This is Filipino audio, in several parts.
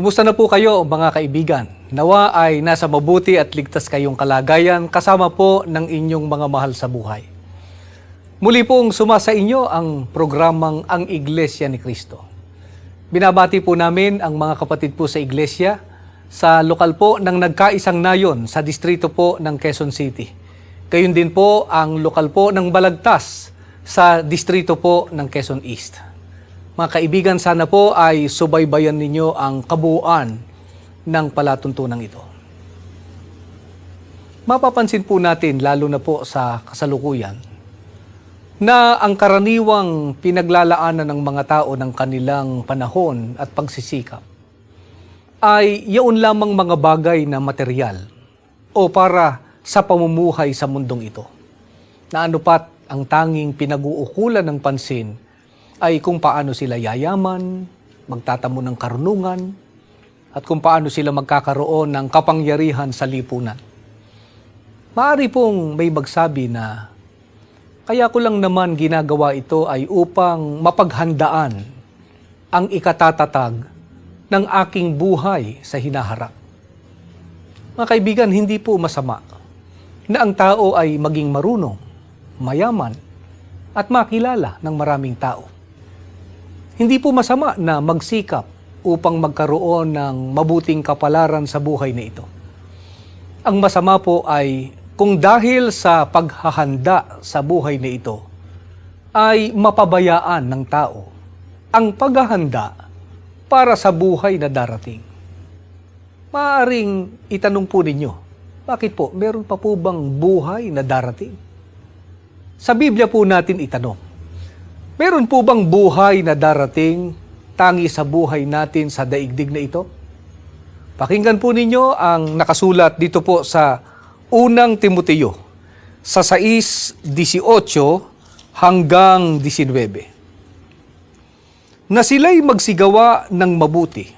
Kumusta na po kayo mga kaibigan? Nawa ay nasa mabuti at ligtas kayong kalagayan kasama po ng inyong mga mahal sa buhay. Muli pong sumasa inyo ang programang Ang Iglesia ni Cristo. Binabati po namin ang mga kapatid po sa iglesia sa lokal po ng Nagkaisang Nayon sa distrito po ng Quezon City. Gayon din po ang lokal po ng Balagtas sa distrito po ng Quezon East. Mga kaibigan, sana po ay subaybayan ninyo ang kabuuan ng palatuntunan ito. Mapapansin po natin, lalo na po sa kasalukuyan, na ang karaniwang pinaglalaanan ng mga tao ng kanilang panahon at pagsisikap ay yaon lamang mga bagay na material o para sa pamumuhay sa mundong ito. Na anupat ang tanging pinag-uukulan ng pansin ay kung paano sila yayaman, magtatamo ng karunungan, at kung paano sila magkakaroon ng kapangyarihan sa lipunan. Maaari pong may magsabi na, kaya ko lang naman ginagawa ito ay upang mapaghandaan ang ikatatatag ng aking buhay sa hinaharap. Mga kaibigan, hindi po masama na ang tao ay maging marunong, mayaman, at makilala ng maraming tao. Hindi po masama na magsikap upang magkaroon ng mabuting kapalaran sa buhay na ito. Ang masama po ay kung dahil sa paghahanda sa buhay na ito ay mapabayaan ng tao ang paghahanda para sa buhay na darating. Maaaring itanong po ninyo, bakit po meron pa po bang buhay na darating? Sa Biblia po natin itanong, meron po bang buhay na darating tangi sa buhay natin sa daigdig na ito? Pakinggan po ninyo ang nakasulat dito po sa unang Timoteo, sa 6:18 hanggang 19. Na sila'y magsigawa ng mabuti,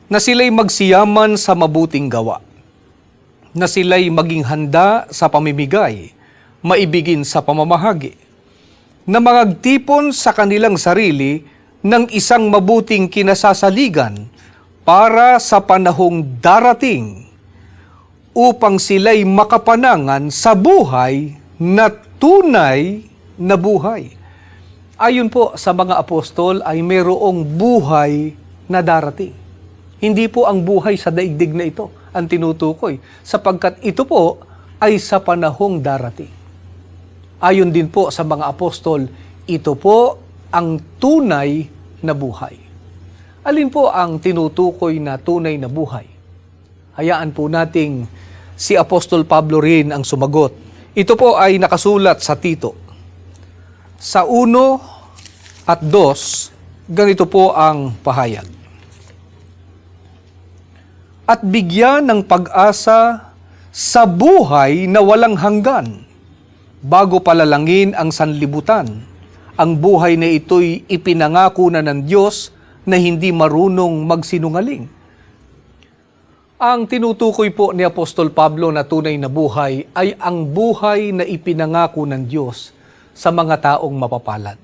na sila'y magsiyaman sa mabuting gawa, na sila'y maging handa sa pamimigay, maibigin sa pamamahagi, na magtipon sa kanilang sarili ng isang mabuting kinasasaligan para sa panahong darating upang sila'y makapanangan sa buhay na tunay na buhay. Ayon po sa mga apostol ay mayroong buhay na darating. Hindi po ang buhay sa daigdig na ito ang tinutukoy sapagkat ito po ay sa panahong darating. Ayon din po sa mga apostol, ito po ang tunay na buhay. Alin po ang tinutukoy na tunay na buhay? Hayaan po nating si Apostol Pablo rin ang sumagot. Ito po ay nakasulat sa Tito. Sa 1 at 2, ganito po ang pahayag. At bigyan ng pag-asa sa buhay na walang hanggan, bago palalangin ang sanlibutan, ang buhay na ito'y ipinangako na ng Diyos na hindi marunong magsinungaling. Ang tinutukoy po ni Apostol Pablo na tunay na buhay ay ang buhay na ipinangako ng Diyos sa mga taong mapapalad.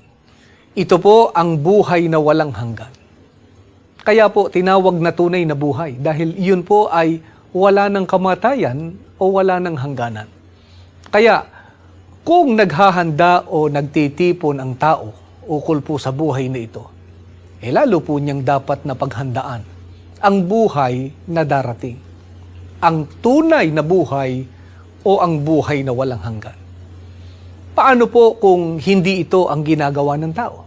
Ito po ang buhay na walang hanggan. Kaya po tinawag na tunay na buhay dahil iyon po ay wala ng kamatayan o wala ng hangganan. Kaya kung naghahanda o nagtitipon ang tao ukol po sa buhay na ito, lalo po niyang dapat na paghandaan ang buhay na darating. Ang tunay na buhay o ang buhay na walang hanggan. Paano po kung hindi ito ang ginagawa ng tao?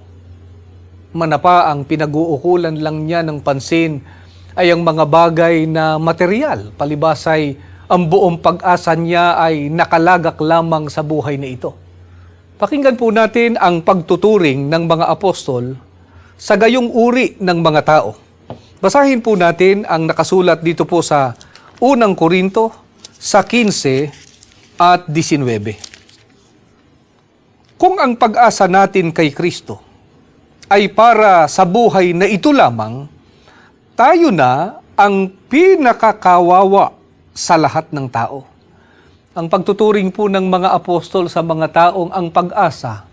Manapa ang pinag-uukulan lang niya ng pansin ay ang mga bagay na material, palibas ay ang buong pag-asa niya ay nakalagak lamang sa buhay na ito. Pakinggan po natin ang pagtuturing ng mga apostol sa gayong uri ng mga tao. Basahin po natin ang nakasulat dito po sa 1 Korinto sa 15 at 19. Kung ang pag-asa natin kay Kristo ay para sa buhay na ito lamang, tayo na ang pinakakawawa sa lahat ng tao. Ang pagtuturing po ng mga apostol sa mga taong ang pag-asa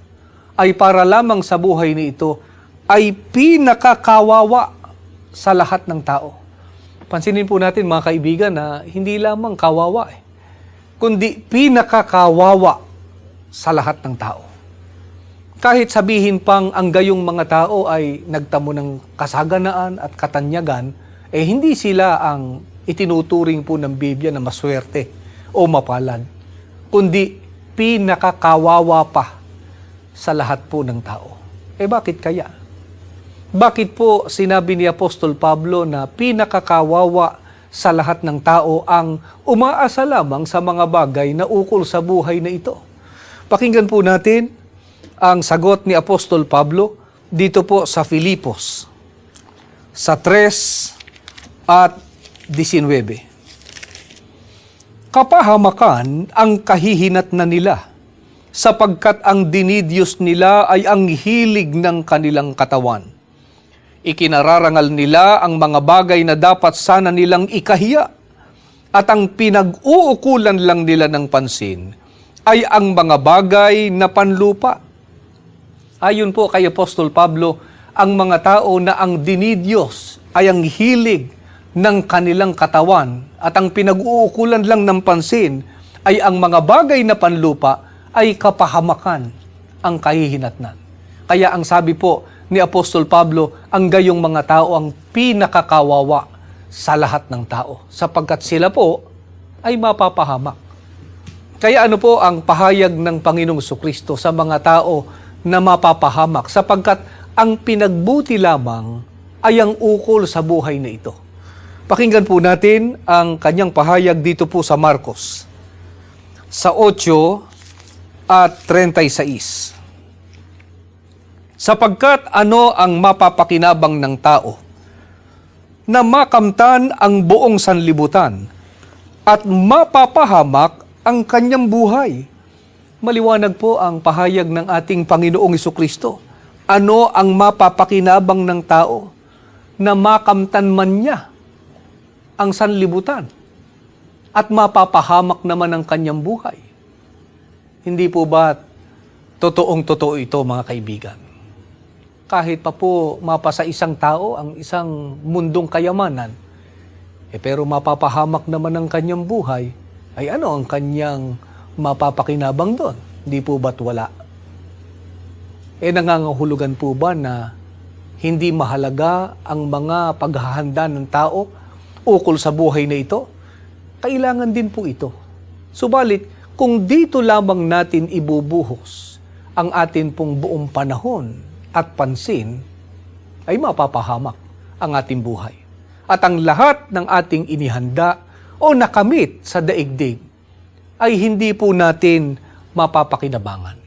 ay para lamang sa buhay ni ito ay pinakakawawa sa lahat ng tao. Pansinin po natin mga kaibigan na hindi lamang kawawa kundi pinakakawawa sa lahat ng tao. Kahit sabihin pang ang gayong mga tao ay nagtamo ng kasaganaan at katanyagan, hindi sila ang itinuturing po ng Biblia na maswerte o mapalad, kundi pinakakawawa pa sa lahat po ng tao. Bakit kaya? Bakit po sinabi ni Apostol Pablo na pinakakawawa sa lahat ng tao ang umaasa lamang sa mga bagay na ukol sa buhay na ito? Pakinggan po natin ang sagot ni Apostol Pablo dito po sa Filipos, sa 3 at 19. Kapahamakan ang kahihinatnan nila, sapagkat ang dinidyos nila ay ang hilig ng kanilang katawan. Ikinararangal nila ang mga bagay na dapat sana nilang ikahiya, at ang pinag-uukulan lang nila ng pansin ay ang mga bagay na panlupa. Ayon po kay Apostol Pablo, ang mga tao na ang dinidyos ay ang hilig ng kanilang katawan at ang pinag-uukulan lang ng pansin ay ang mga bagay na panlupa ay kapahamakan ang kahihinatnan. Kaya ang sabi po ni Apostol Pablo, ang gayong mga tao ang pinakakawawa sa lahat ng tao sapagkat sila po ay mapapahamak. Kaya ano po ang pahayag ng Panginoong Jesucristo sa mga tao na mapapahamak sapagkat ang pinagbuti lamang ay ang ukol sa buhay na ito. Pakinggan po natin ang kanyang pahayag dito po sa Marcos, sa 8 at 36. Sapagkat ano ang mapapakinabang ng tao na makamtan ang buong sanlibutan at mapapahamak ang kanyang buhay? Maliwanag po ang pahayag ng ating Panginoong Jesucristo. Ano ang mapapakinabang ng tao na makamtan man niya ang sanlibutan at mapapahamak naman ang kanyang buhay? Hindi po ba totoong-totoo ito, mga kaibigan? Kahit pa po mapasa isang tao ang isang mundong kayamanan, pero mapapahamak naman ang kanyang buhay, ay ano ang kanyang mapapakinabang doon? Hindi po ba't wala? Nangangahulugan po ba na hindi mahalaga ang mga paghahanda ng tao ukol sa buhay na ito? Kailangan din po ito. Subalit, kung dito lamang natin ibubuhos ang atin pong buong panahon at pansin, ay mapapahamak ang ating buhay. At ang lahat ng ating inihanda o nakamit sa daigdig ay hindi po natin mapapakinabangan.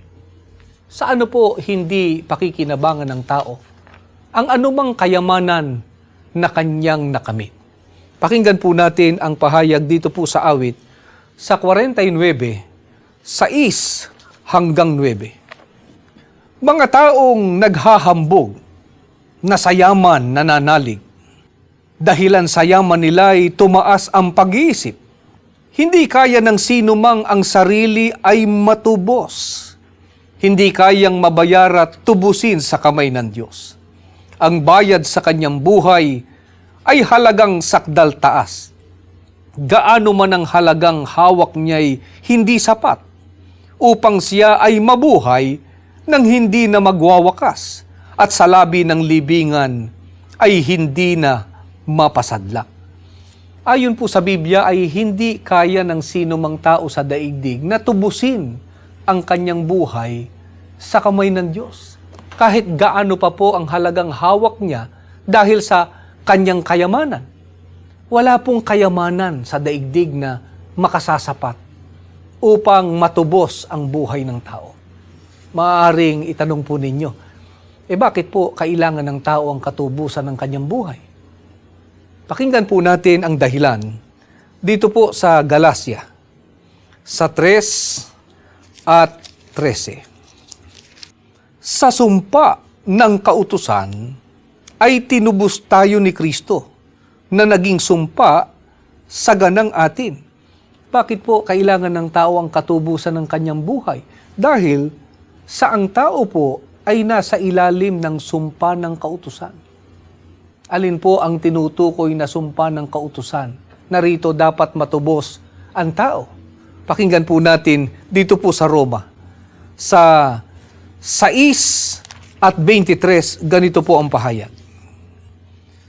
Sa ano po hindi pakikinabangan ng tao ang anumang kayamanan na kanyang nakamit? Pakinggan po natin ang pahayag dito po sa awit sa 49, 6 hanggang 9. Mga taong naghahambog na sa yaman nananalig. Dahilan sa yaman nila ay tumaas ang pag-iisip. Hindi kaya ng sino mang ang sarili ay matubos. Hindi kayang mabayar at tubusin sa kamay ng Diyos. Ang bayad sa kanyang buhay ay halagang sakdal taas. Gaano man ang halagang hawak niya'y hindi sapat upang siya ay mabuhay nang hindi na magwawakas at sa labi ng libingan ay hindi na mapasadlak. Ayon po sa Biblia ay hindi kaya ng sino mang tao sa daigdig na tubusin ang kanyang buhay sa kamay ng Diyos. Kahit gaano pa po ang halagang hawak niya dahil sa kanyang kayamanan. Wala pong kayamanan sa daigdig na makasasapat upang matubos ang buhay ng tao. Maaaring itanong po ninyo, bakit po kailangan ng tao ang katubusan ng kanyang buhay? Pakinggan po natin ang dahilan dito po sa Galacia, sa 3 at 13. Sa sumpa ng kautusan ay tinubos tayo ni Kristo na naging sumpa sa ganang atin. Bakit po kailangan ng tao ang katubusan ng kanyang buhay? Dahil sa ang tao po ay nasa ilalim ng sumpa ng kautusan. Alin po ang tinutukoy na sumpa ng kautusan na rito dapat matubos ang tao? Pakinggan po natin dito po sa Roma. Sa 6 at 23, ganito po ang pahayag.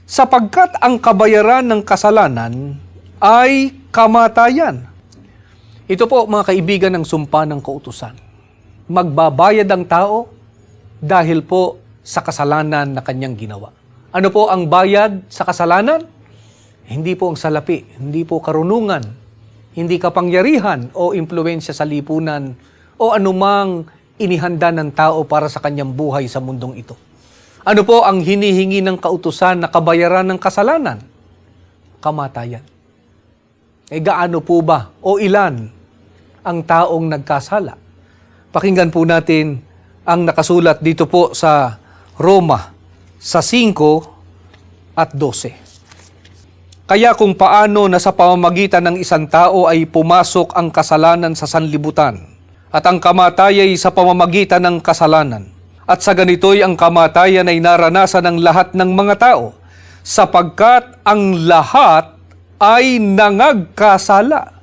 Sapagkat ang kabayaran ng kasalanan ay kamatayan. Ito po mga kaibigan ng sumpa ng kautusan. Magbabayad ang tao dahil po sa kasalanan na kanyang ginawa. Ano po ang bayad sa kasalanan? Hindi po ang salapi, hindi po karunungan, hindi kapangyarihan o impluensya sa lipunan o anumang inihanda ng tao para sa kanyang buhay sa mundong ito. Ano po ang hinihingi ng kautusan na kabayaran ng kasalanan? Kamatayan. Gaano po ba o ilan ang taong nagkasala? Pakinggan po natin ang nakasulat dito po sa Roma sa 5 at 12. Kaya kung paano na sa pamamagitan ng isang tao ay pumasok ang kasalanan sa sanlibutan at ang kamatayan ay sa pamamagitan ng kasalanan. At sa ganito'y ang kamatayan ay naranasan ng lahat ng mga tao sapagkat ang lahat ay nangagkasala.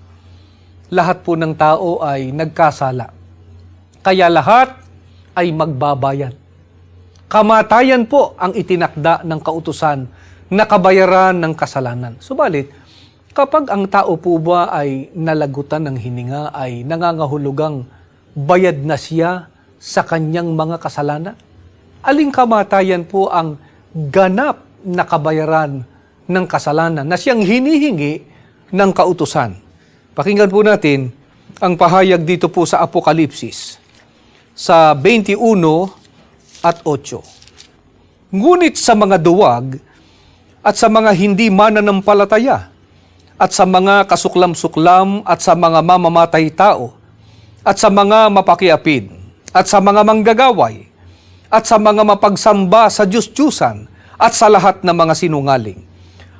Lahat po ng tao ay nagkasala. Kaya lahat ay magbabayad. Kamatayan po ang itinakda ng kautusan na kabayaran ng kasalanan. Subalit, kapag ang tao po ba ay nalagutan ng hininga ay nangangahulugang bayad na siya sa kanyang mga kasalanan? Aling kamatayan po ang ganap na kabayaran ng kasalanan na siyang hinihingi ng kautusan? Pakinggan po natin ang pahayag dito po sa Apokalipsis sa 21 at 8. Ngunit sa mga duwag at sa mga hindi mananampalataya at sa mga kasuklam-suklam at sa mga mamamatay tao at sa mga mapakiapid at sa mga manggagaway at sa mga mapagsamba sa Diyos-Diyusan at sa lahat ng mga sinungaling.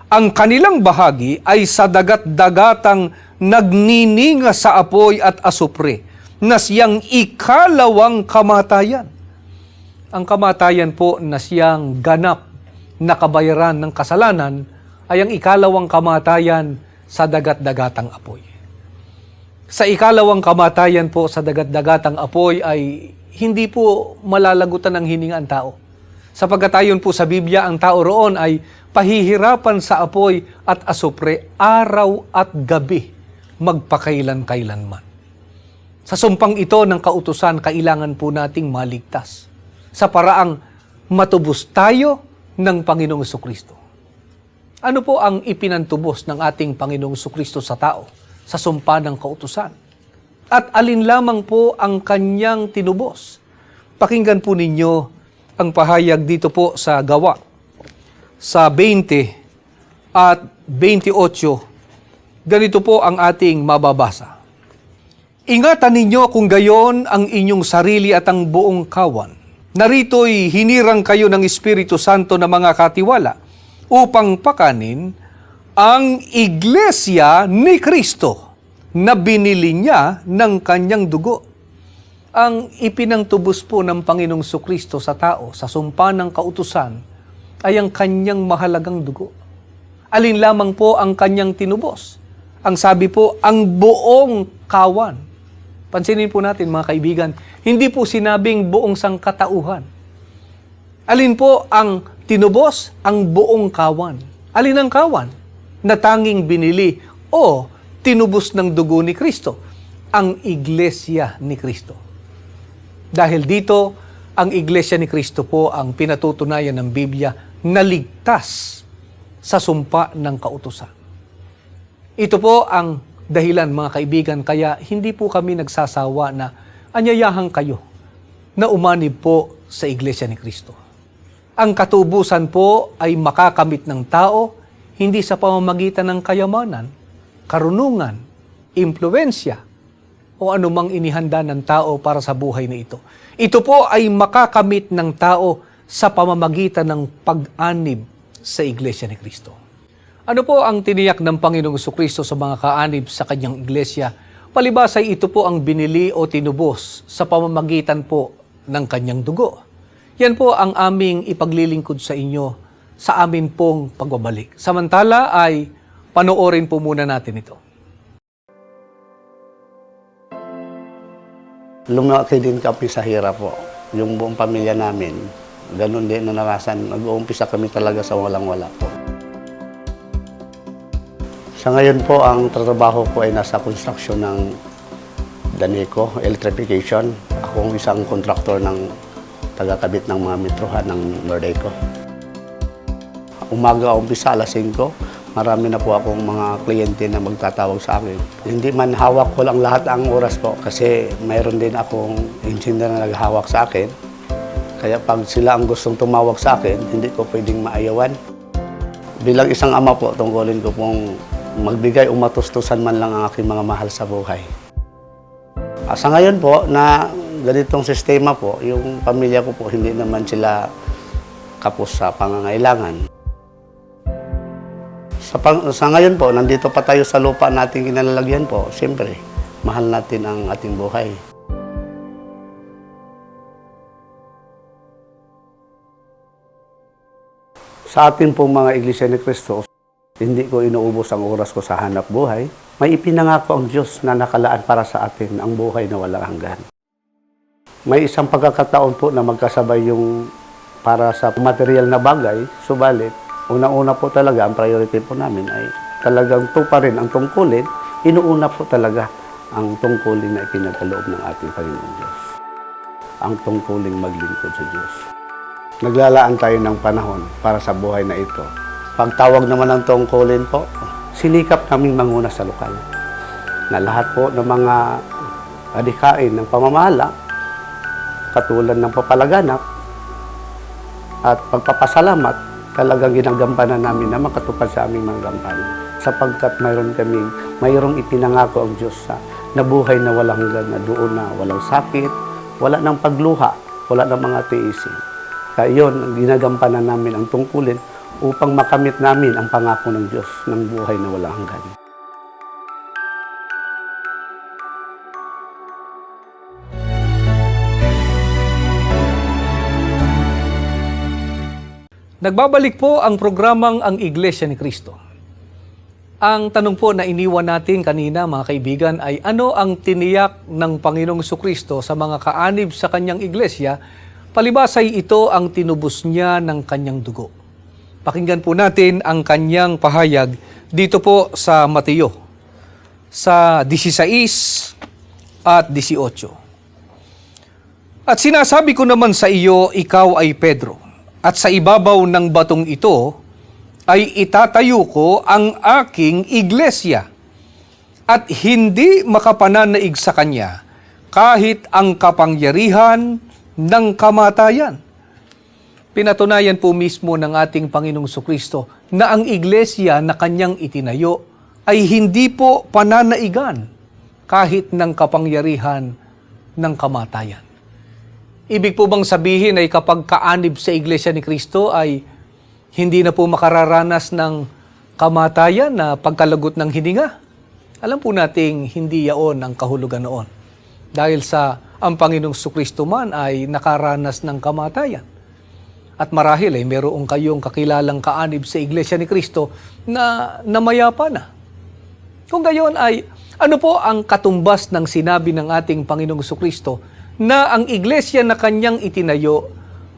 Ang kanilang bahagi ay sa dagat-dagatang nagnininga sa apoy at asupre na siyang ikalawang kamatayan. Ang kamatayan po na siyang ganap na kabayaran ng kasalanan ay ang ikalawang kamatayan sa dagat-dagatang apoy. Sa ikalawang kamatayan po sa dagat-dagatang apoy ay hindi po malalagutan ng hininga ang tao. Sapagkat ayon po sa Biblia, ang tao roon ay pahihirapan sa apoy at asupre araw at gabi, magpakailan-kailanman. Sa sumpang ito ng kautusan, kailangan po nating maligtas sa paraang matubos tayo ng Panginoong Jesucristo. Ano po ang ipinantubos ng ating Panginoong Jesucristo sa tao sa sumpa ng kautusan? At alin lamang po ang kanyang tinubos? Pakinggan po ninyo ang pahayag dito po sa Gawa sa 20 at 28. Ganito po ang ating mababasa. Ingatan ninyo kung gayon ang inyong sarili at ang buong kawan. Narito'y hinirang kayo ng Espiritu Santo na mga katiwala upang pakanin ang iglesia ni Kristo na binili niya ng kanyang dugo. Ang ipinangtubos po ng Panginoong Jesucristo sa tao sa sumpa ng kautusan ay ang kanyang mahalagang dugo. Alin lamang po ang kanyang tinubos? Ang sabi po, ang buong kawan. Pansinin po natin mga kaibigan, hindi po sinabing buong sangkatauhan. Alin po ang tinubos? Ang buong kawan. Alin ang kawan? Na tanging binili o tinubos ng dugo ni Kristo? Ang iglesia ni Kristo. Dahil dito, ang iglesia ni Kristo po ang pinatutunayan ng Biblia na ligtas sa sumpa ng kautusan. Ito po ang dahilan mga kaibigan, kaya hindi po kami nagsasawa na anyayahan kayo na umanib po sa iglesia ni Kristo. Ang katubusan po ay makakamit ng tao hindi sa pamamagitan ng kayamanan, karunungan, impluensya, o anumang inihanda ng tao para sa buhay na ito. Ito po ay makakamit ng tao sa pamamagitan ng pag-anib sa iglesia ni Kristo. Ano po ang tiniyak ng Panginoong Jesucristo sa mga kaanib sa kanyang iglesia? Palibas ay ito po ang binili o tinubos sa pamamagitan po ng kanyang dugo. Yan po ang aming ipaglilingkod sa inyo sa amin pong pagbabalik. Samantala ay panoorin po muna natin ito. Lumaki din kami sa hirap po. Yung buong pamilya namin, ganun din naranasan. Nag-uumpisa kami talaga sa walang-wala po. Sa ngayon po, ang trabaho ko ay nasa construction ng Daneco, electrification. Ako ang isang kontraktor ng tagakabit ng mga metrohan ng Nordeco. Umaga umpisa, alas 5. Marami na po akong mga kliyente na magtatawag sa akin. Hindi man hawak ko lang lahat ang oras po kasi mayroon din akong engineer na naghahawak sa akin. Kaya pag sila ang gustong tumawag sa akin, hindi ko pwedeng maayawan. Bilang isang ama po, tungkulin ko pong magbigay o matustusan man lang ang aking mga mahal sa buhay. Sa ngayon po, na ganitong sistema po, yung pamilya ko po, hindi naman sila kapos sa pangangailangan. Sa ngayon po, nandito pa tayo sa lupa nating kinalalagyan po, siyempre, mahal natin ang ating buhay. Sa atin pong mga Iglesia ni Cristo, hindi ko inuubos ang oras ko sa hanap buhay. May ipinangako ang Diyos na nakalaan para sa atin ang buhay na walang hanggan. May isang pagkakataon po na magkasabay yung para sa material na bagay, subalit, unang-una po talaga, ang priority po namin ay talagang tuparin ang tungkulin. Inuuna po talaga ang tungkulin na ipinagkaloob ng ating Panginoon Diyos. Ang tungkuling maglingkod sa Diyos. Naglalaan tayo ng panahon para sa buhay na ito. Pagtawag naman ng tungkulin po, sinikap naming manguna sa lokal. Na lahat po ng mga adhikain ng pamamahala, katulad ng papalaganap at pagpapasalamat, talagang ginagampanan namin na makatupad sa aming mga gampanan. Sapagkat mayroong ipinangako ang Diyos na buhay na walang hanggan, na doon na walang sakit, wala ng pagluha, wala ng mga tiisin. Kaya yun, ginagampanan namin ang tungkulin upang makamit namin ang pangako ng Diyos ng buhay na walang hanggan. Nagbabalik po ang programang Ang Iglesia ni Cristo. Ang tanong po na iniwan natin kanina, mga kaibigan, ay ano ang tiniyak ng Panginoong Jesucristo sa mga kaanib sa kanyang iglesia, palibas ay ito ang tinubos niya ng kanyang dugo. Pakinggan po natin ang kanyang pahayag dito po sa Mateo, sa 16 at 18. At sinasabi ko naman sa iyo, ikaw ay Pedro, at sa ibabaw ng batong ito ay itatayo ko ang aking iglesia, at hindi makapananaig sa kanya kahit ang kapangyarihan ng kamatayan. Pinatunayan po mismo ng ating Panginoong Jesucristo na ang iglesia na kanyang itinayo ay hindi po pananaigan kahit ng kapangyarihan ng kamatayan. Ibig po bang sabihin ay kapag kaanib sa Iglesia ni Cristo ay hindi na po makararanas ng kamatayan na pagkalagot ng hininga? Alam po nating hindi yaon ang kahulugan noon. Dahil sa ang Panginoong Jesucristo man ay nakaranas ng kamatayan. At marahil ay meron kayong kakilalang kaanib sa Iglesia ni Cristo na namayapa na. Kung gayon ay ano po ang katumbas ng sinabi ng ating Panginoong Jesucristo na ang iglesia na kanyang itinayo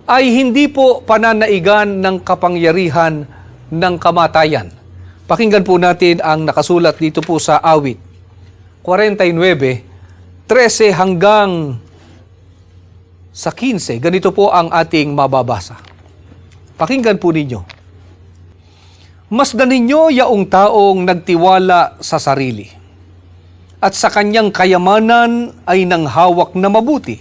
ay hindi po pananaigan ng kapangyarihan ng kamatayan. Pakinggan po natin ang nakasulat dito po sa awit 49:13 hanggang sa 15. Ganito po ang ating mababasa. Pakinggan po ninyo. Masdan ninyo yaong taong nagtiwala sa sarili, at sa kanyang kayamanan ay nanghawak na mabuti.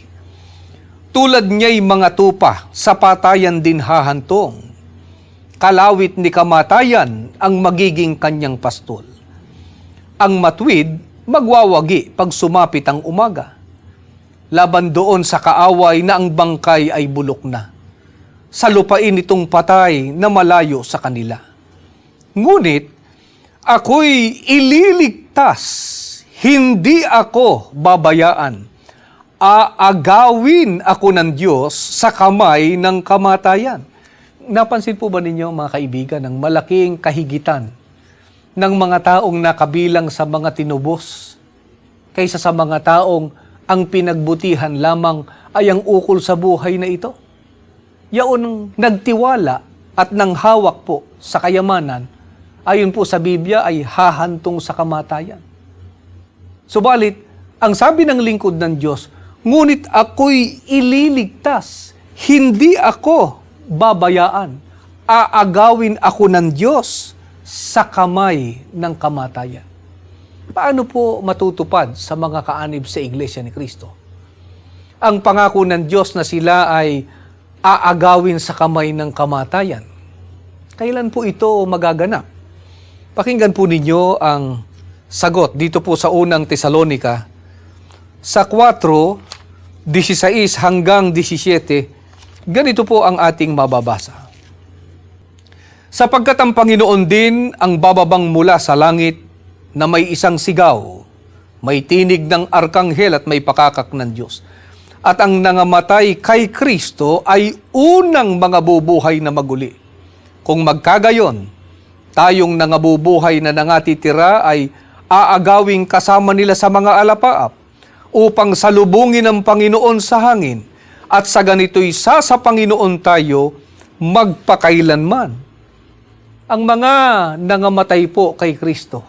Tulad niya'y mga tupa, sa patayan din hahantong. Kalawit ni kamatayan ang magiging kanyang pastol. Ang matuwid, magwawagi pag sumapit ang umaga. Laban doon sa kaaway na ang bangkay ay bulok na. Sa lupain itong patay na malayo sa kanila. Ngunit, ako'y ililigtas. Hindi ako babayaan. Aagawin ako ng Diyos sa kamay ng kamatayan. napansin po ba ninyo mga kaibigan ang malaking kahigitan ng mga taong nakabilang sa mga tinubos kaysa sa mga taong ang pinagbutihan lamang ay ang ukol sa buhay na ito? Yaon nagtiwala at nanghawak po sa kayamanan, ayon po sa Biblia ay hahantong sa kamatayan. Subalit, ang sabi ng lingkod ng Diyos, ngunit ako'y ililigtas, hindi ako babayaan, aagawin ako ng Diyos sa kamay ng kamatayan. Paano po matutupad sa mga kaanib sa Iglesia ni Cristo ang pangako ng Diyos na sila ay aagawin sa kamay ng kamatayan? Kailan po ito magaganap? Pakinggan po ninyo ang sagot dito po sa unang Tesalonika sa 4:16 hanggang 17. Ganito po ang ating mababasa. Sapagkat ang Panginoon din ang bababang mula sa langit na may isang sigaw, may tinig ng arkanghel at may pakakak ng Diyos. At ang nangamatay kay Kristo ay unang mga bubuhay na maguli. Kung magkagayon, tayong nangabubuhay na nangatitira ay aagawing kasama nila sa mga alapaap upang salubungin ang Panginoon sa hangin at sa ganito'y sa Panginoon tayo magpakailanman. Ang mga nangamatay po kay Kristo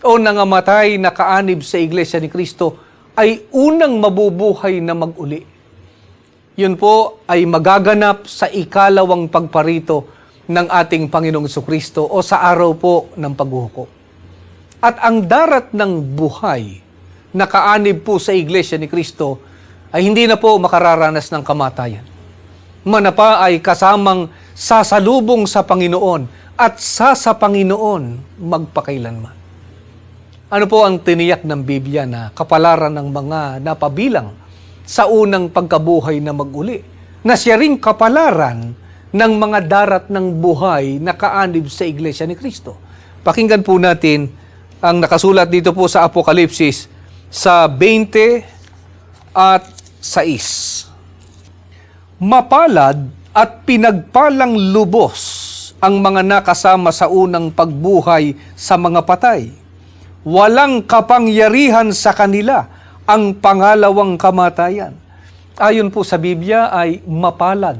o nangamatay na kaanib sa Iglesia ni Kristo ay unang mabubuhay na maguli. Yun po ay magaganap sa ikalawang pagparito ng ating Panginoong Jesucristo o sa araw po ng paghuhukom. At ang darat ng buhay na kaanib po sa Iglesia ni Kristo ay hindi na po makararanas ng kamatayan. Manapa ay kasamang sasalubong sa Panginoon at sa Panginoon magpakailanman. Ano po ang tiniyak ng Biblia na kapalaran ng mga napabilang sa unang pagkabuhay na maguli, na siya ring kapalaran ng mga darat ng buhay na kaanib sa Iglesia ni Kristo? Pakinggan po natin ang nakasulat dito po sa Apokalipsis sa 20 at 6. Mapalad at pinagpalang lubos ang mga nakasama sa unang pagbuhay sa mga patay. Walang kapangyarihan sa kanila ang pangalawang kamatayan. Ayon po sa Biblia ay mapalad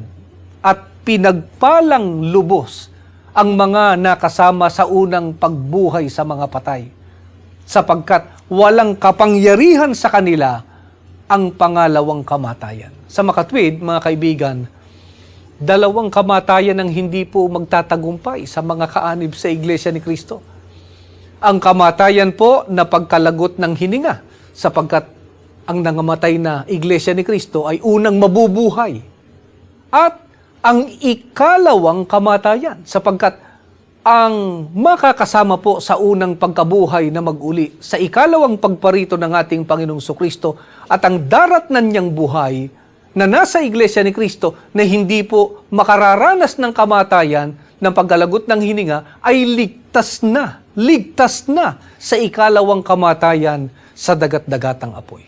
at pinagpalang lubos ang mga nakasama sa unang pagbuhay sa mga patay, sapagkat walang kapangyarihan sa kanila ang pangalawang kamatayan. Sa makatwid, mga kaibigan, dalawang kamatayan ang hindi po magtatagumpay sa mga kaanib sa Iglesia ni Kristo. Ang kamatayan po na pagkalagot ng hininga, sapagkat ang nangamatay na Iglesia ni Kristo ay unang mabubuhay. At ang ikalawang kamatayan, sapagkat ang makakasama po sa unang pagkabuhay na mag-uli sa ikalawang pagparito ng ating Panginoong Jesucristo at ang darat na niyang buhay na nasa Iglesia ni Kristo na hindi po makararanas ng kamatayan ng pagkalagot ng hininga ay ligtas na sa ikalawang kamatayan sa dagat-dagatang apoy.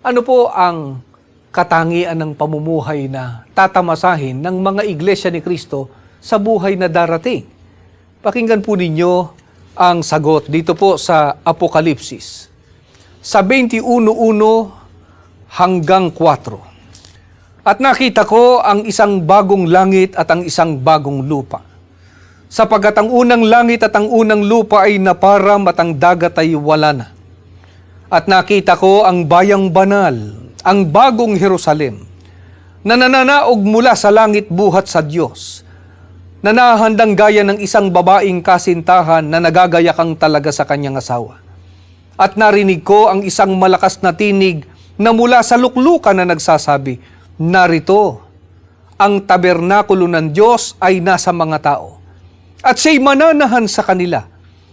Ano po ang katangian ng pamumuhay na tatamasahin ng mga Iglesia ni Kristo sa buhay na darating? Pakinggan po ninyo ang sagot dito po sa Apokalipsis sa 21:1 hanggang 4. At nakita ko ang isang bagong langit at ang isang bagong lupa. Sapagkat ang unang langit at ang unang lupa ay naparam at ang dagat ay wala na. At nakita ko ang bayang banal, ang bagong Jerusalem, na nananaog mula sa langit buhat sa Diyos, na nahahandang gaya ng isang babaeng kasintahan na nagagayakang talaga sa kanyang asawa. At narinig ko ang isang malakas na tinig na mula sa luklukan na nagsasabi, narito, ang tabernakulo ng Diyos ay nasa mga tao, at siya'y mananahan sa kanila,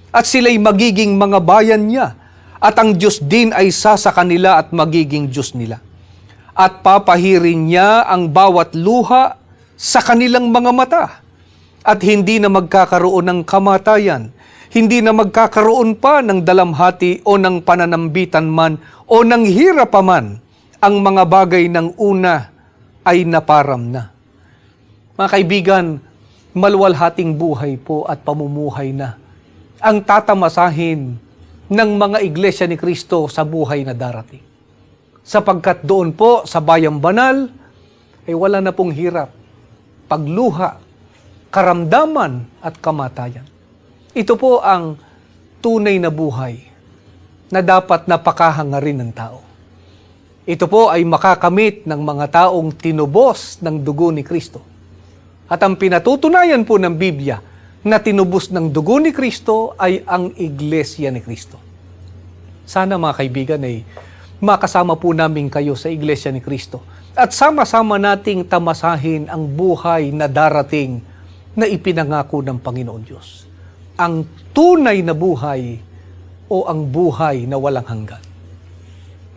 at sila'y magiging mga bayan niya, at ang Diyos din ay sa kanila at magiging Diyos nila. At papahirin niya ang bawat luha sa kanilang mga mata, at hindi na magkakaroon ng kamatayan, hindi na magkakaroon pa ng dalamhati o ng pananambitan man o ng hirap pa man. Ang mga bagay ng una ay naparam na. Mga kaibigan, maluwalhating buhay po at pamumuhay na ang tatamasahin ng mga iglesia ni Kristo sa buhay na darating. Sapagkat doon po sa bayang banal ay wala na pong hirap, pagluha, karamdaman at kamatayan. Ito po ang tunay na buhay na dapat napakahangarin ng tao. Ito po ay makakamit ng mga taong tinubos ng dugo ni Kristo. At ang pinatutunayan po ng Biblia na tinubos ng dugo ni Kristo ay ang Iglesia ni Kristo. Sana mga kaibigan ay makasama po namin kayo sa Iglesia ni Kristo at sama-sama nating tamasahin ang buhay na darating na ipinangako ng Panginoon Diyos. Ang tunay na buhay o ang buhay na walang hanggan.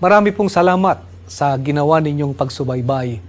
Marami pong salamat sa ginawa ninyong pagsubaybay